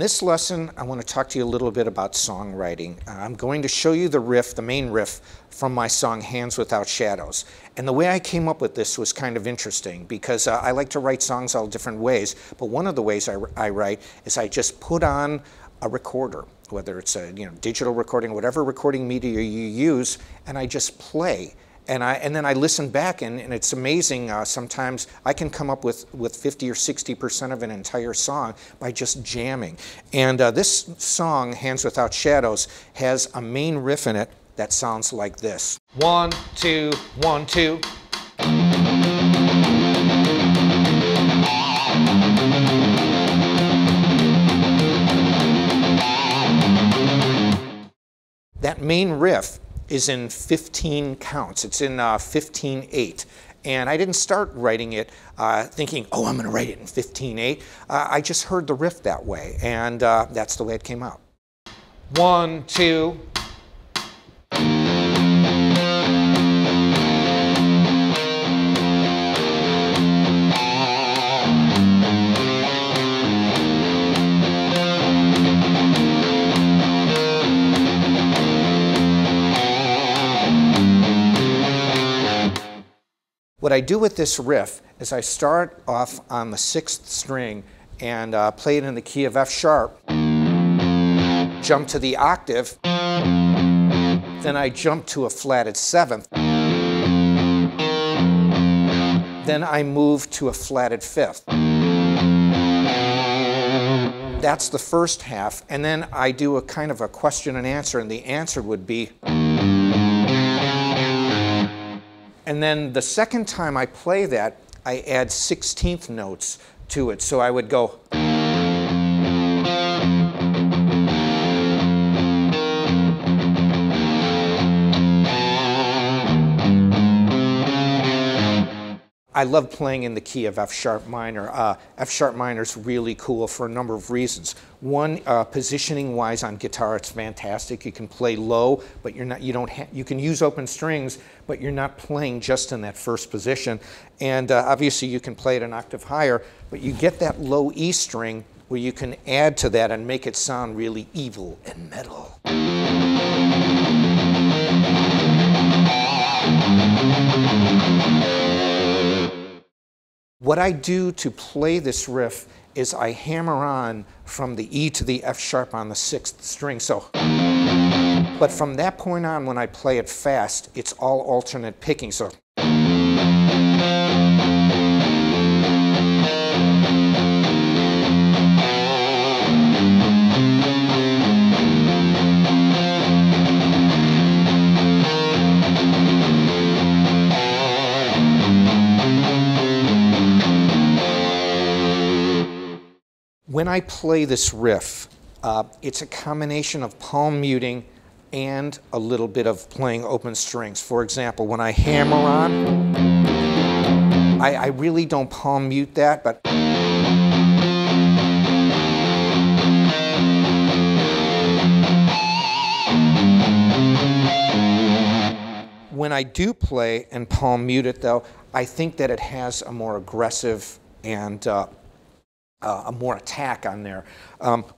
this lesson, I want to talk to you a little bit about songwriting. I'm going to show you the riff, the main riff, from my song Hands Without Shadows. And the way I came up with this was kind of interesting because I like to write songs all different ways, but one of the ways I write is I just put on a recorder, whether it's a digital recording, whatever recording media you use, and I just play. And then I listen back, and it's amazing. Sometimes I can come up with 50 or 60% of an entire song by just jamming. And this song, Hands Without Shadows, has a main riff in it that sounds like this. 1, 2, 1, 2. That main riff is in 15 counts. It's in 15/8. And I didn't start writing it thinking, oh, I'm going to write it in 15/8. I just heard the riff that way, and that's the way it came out. 1, 2. What I do with this riff is I start off on the 6th string and play it in the key of F sharp, jump to the octave, then I jump to a flatted 7th, then I move to a flatted 5th. That's the first half, and then I do a kind of a question and answer, and the answer would be. And then the second time I play that, I add 16th notes to it. So I would go. I love playing in the key of F sharp minor. F sharp minor is really cool for a number of reasons. One, positioning wise on guitar, it's fantastic. You can play low, but you can use open strings, but you're not playing just in that first position. And obviously you can play it an octave higher, but you get that low E string where you can add to that and make it sound really evil and metal. What I do to play this riff is I hammer on from the E to the F sharp on the 6th string. But from that point on, when I play it fast, it's all alternate picking. So. When I play this riff, it's a combination of palm muting and a little bit of playing open strings. For example, when I hammer on, I really don't palm mute that, but when I do play and palm mute it, though, I think that it has a more aggressive and a more attack on there.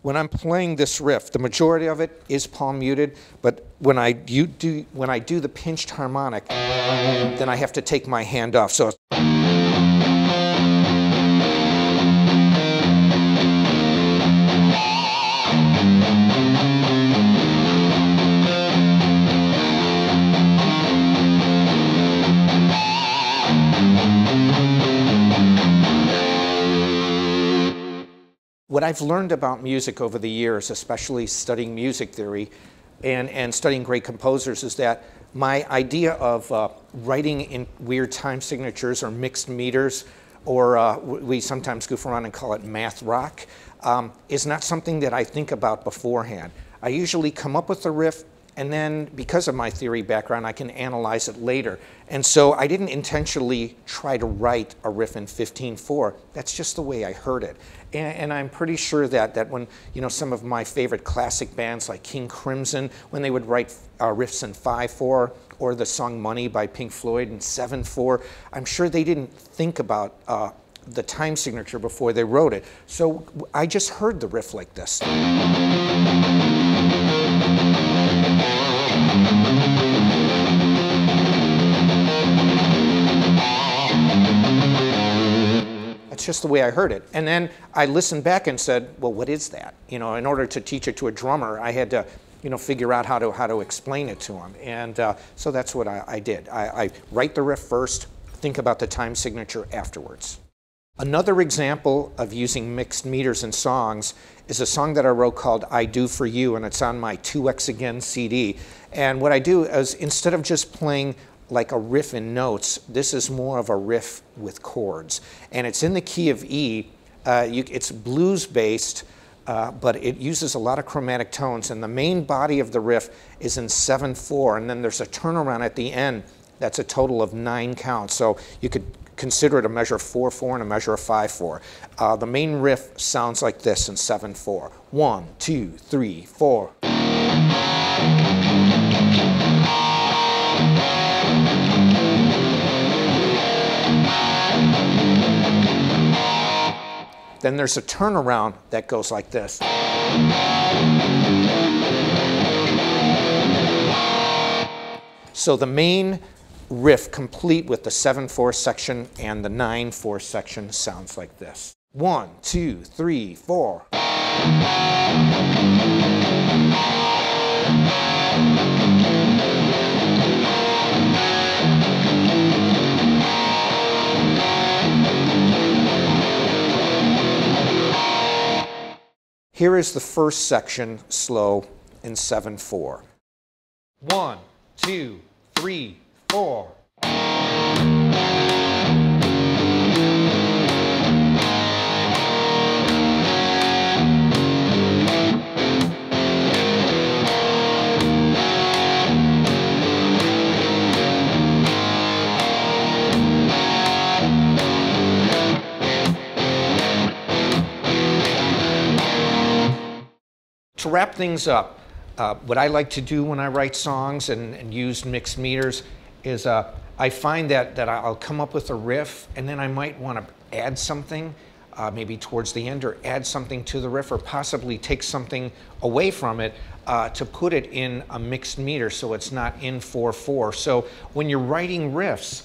When I'm playing this riff, the majority of it is palm muted, but when I do the pinched harmonic, then I have to take my hand off. So. What I've learned about music over the years, especially studying music theory and studying great composers, is that my idea of writing in weird time signatures or mixed meters, or we sometimes goof around and call it math rock, is not something that I think about beforehand. I usually come up with a riff, and then because of my theory background, I can analyze it later. And so I didn't intentionally try to write a riff in 15/4. That's just the way I heard it. And I'm pretty sure that when some of my favorite classic bands like King Crimson, when they would write riffs in 5/4, or the song Money by Pink Floyd in 7/4, I'm sure they didn't think about the time signature before they wrote it. So I just heard the riff like this. That's just the way I heard it. And then I listened back and said, well, what is that? You know, in order to teach it to a drummer, I had to, you know, figure out how to explain it to him. And so that's what I did. I write the riff first, think about the time signature afterwards. Another example of using mixed meters in songs is a song that I wrote called I Do For You, and it's on my 2X Again CD. And what I do is, instead of just playing like a riff in notes, this is more of a riff with chords. And it's in the key of E. It's blues-based, but it uses a lot of chromatic tones. And the main body of the riff is in 7/4, and then there's a turnaround at the end that's a total of 9 counts. So you could consider it a measure of 4/4 and a measure of 5/4. The main riff sounds like this in 7/4. 1, 2, 3, 4. Then there's a turnaround that goes like this. So the main riff, complete with the 7/4 section and the 9/4 section, sounds like this. 1, 2, 3, 4. Here is the first section slow in 7/4. 1, 2, 3, 4. To wrap things up, what I like to do when I write songs and use mixed meters is I find that I'll come up with a riff, and then I might want to add something, maybe towards the end, or add something to the riff, or possibly take something away from it to put it in a mixed meter so it's not in 4/4. So when you're writing riffs,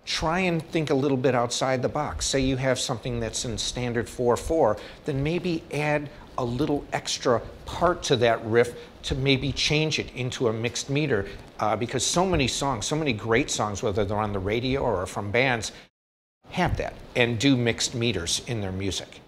try and think a little bit outside the box. Say you have something that's in standard 4/4, then maybe add a little extra part to that riff to maybe change it into a mixed meter, because so many songs, so many great songs, whether they're on the radio or from bands, have that and do mixed meters in their music.